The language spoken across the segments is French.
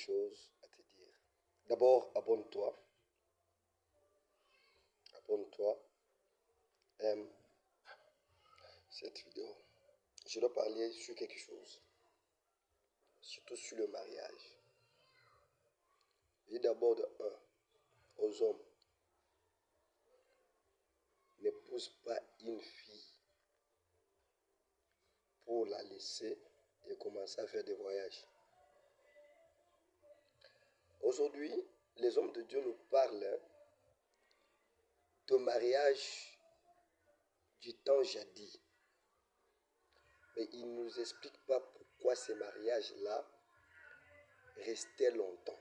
choses à te dire. D'abord, abonne-toi, aime cette vidéo. Je dois parler sur quelque chose, surtout sur le mariage. Et d'abord aux hommes, n'épouse pas une fille pour la laisser et commencer à faire des voyages. Aujourd'hui, les hommes de Dieu nous parlent de mariage du temps jadis. Mais ils ne nous expliquent pas pourquoi ces mariages-là restaient longtemps.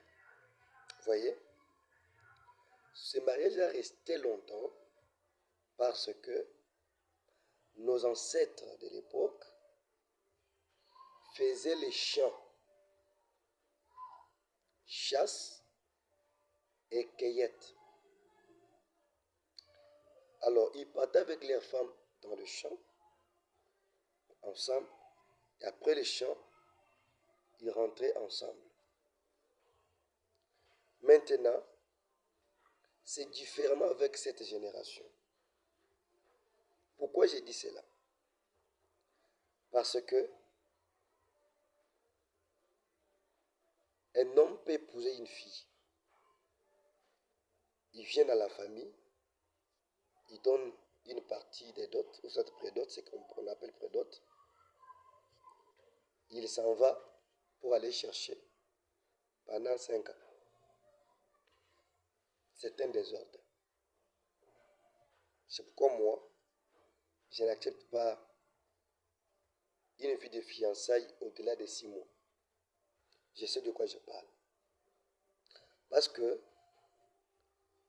Vous voyez? Ces mariages-là restaient longtemps parce que nos ancêtres de l'époque faisaient les champs, chasse et cueillette. Alors, ils partaient avec leurs femmes dans le champ, ensemble, et après le champ, ils rentraient ensemble. Maintenant, c'est différemment avec cette génération. Pourquoi j'ai dit cela? Parce que un homme peut épouser une fille. Il vient dans la famille, il donne une partie des dots, ou cette prédote, c'est qu'on appelle prédote. Il s'en va pour aller chercher pendant 5 ans. C'est un désordre. C'est pourquoi moi, je n'accepte pas une vie de fiançailles au-delà de 6 mois. Je sais de quoi je parle. Parce que,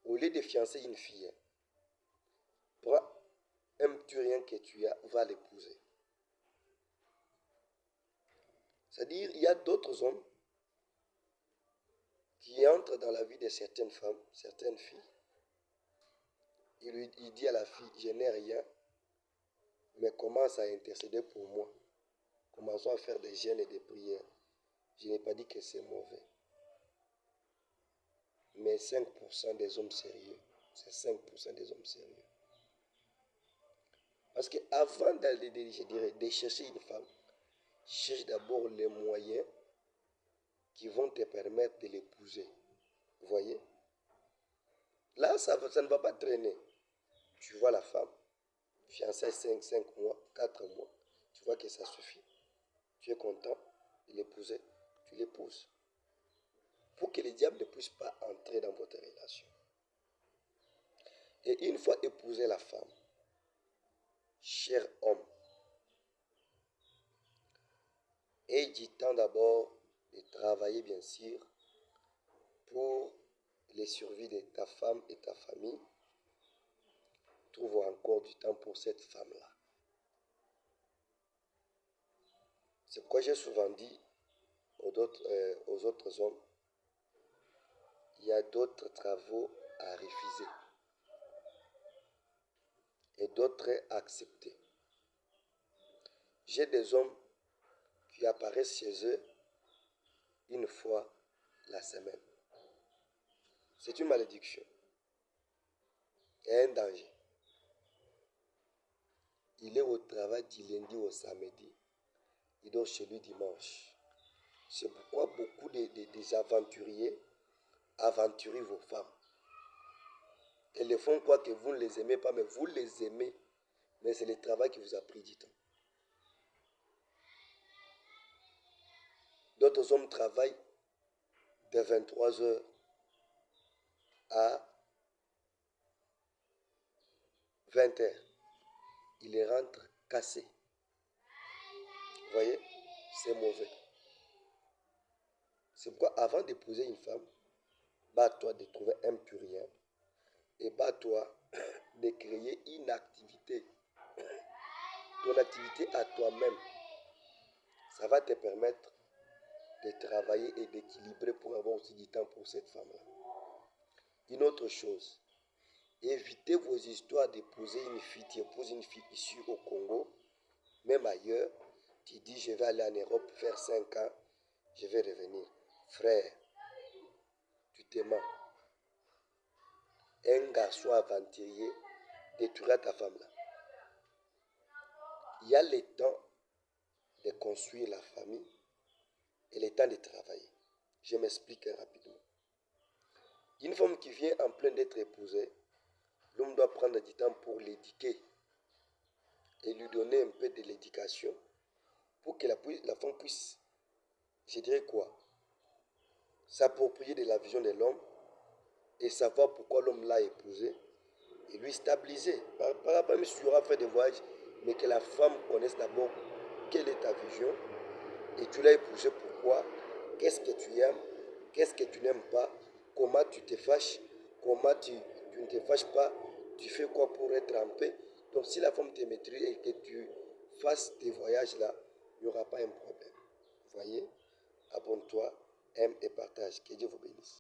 au lieu de fiancer une fille, prends un petit rien que tu as, va l'épouser. C'est-à-dire, il y a d'autres hommes qui entrent dans la vie de certaines femmes, certaines filles. Il dit à la fille, je n'ai rien, mais commence à intercéder pour moi. Commençons à faire des jeûnes et des prières. Je n'ai pas dit que c'est mauvais. Mais 5% des hommes sérieux, c'est 5% des hommes sérieux. Parce qu'avant d'aller, je dirais, de chercher une femme, cherche d'abord les moyens qui vont te permettre de l'épouser. Vous voyez? Là, ça ne va pas traîner. Tu vois la femme, fiancée 5 mois, 4 mois, tu vois que ça suffit. Tu es content de l'épouser, tu l'épouses. Pour que le diable ne puisse pas entrer dans votre relation. Et une fois épousé la femme, cher homme, aie du temps d'abord de travailler bien sûr pour les survies de ta femme et ta famille. Trouve encore du temps pour cette femme-là. C'est pourquoi j'ai souvent dit aux autres hommes, il y a d'autres travaux à refuser et d'autres à accepter. J'ai des hommes qui apparaissent chez eux une fois la semaine. C'est une malédiction et un danger. Il est au travail du lundi au samedi. Il dort chez lui dimanche. C'est pourquoi beaucoup des aventuriers aventurent vos femmes. Elles font quoi que vous ne les aimez pas, mais vous les aimez. Mais c'est le travail qui vous a pris du temps. D'autres hommes travaillent de 23h à 20h. Ils rentrent cassés. Vous voyez? C'est mauvais. C'est pourquoi avant d'épouser une femme, bats-toi de trouver un purien et bats-toi de créer une activité. Ton activité à toi-même, ça va te permettre de travailler et d'équilibrer pour avoir aussi du temps pour cette femme-là. Une autre chose, évitez vos histoires d'épouser une fille. Tu épouses une fille ici au Congo, même ailleurs, tu dis je vais aller en Europe faire 5 ans, je vais revenir. Frère, subitement un garçon aventurier détruira ta femme là. Il y a le temps de construire la famille et le temps de travailler. Je m'explique rapidement. Une femme qui vient en plein d'être épousée, l'homme doit prendre du temps pour l'éduquer et lui donner un peu de l'éducation pour que la femme puisse, je dirais quoi, s'approprier de la vision de l'homme et savoir pourquoi l'homme l'a épousé et lui stabiliser. Par rapport, même si tu auras fait des voyages, mais que la femme connaisse d'abord quelle est ta vision et tu l'as épousé pourquoi, qu'est-ce que tu aimes, qu'est-ce que tu n'aimes pas, comment tu te fâches, comment tu ne te fâches pas, tu fais quoi pour être en paix. Donc si la femme te maîtrise et que tu fasses tes voyages là, il n'y aura pas un problème. Vous voyez, abonne-toi, aime et partage. Que Dieu vous bénisse.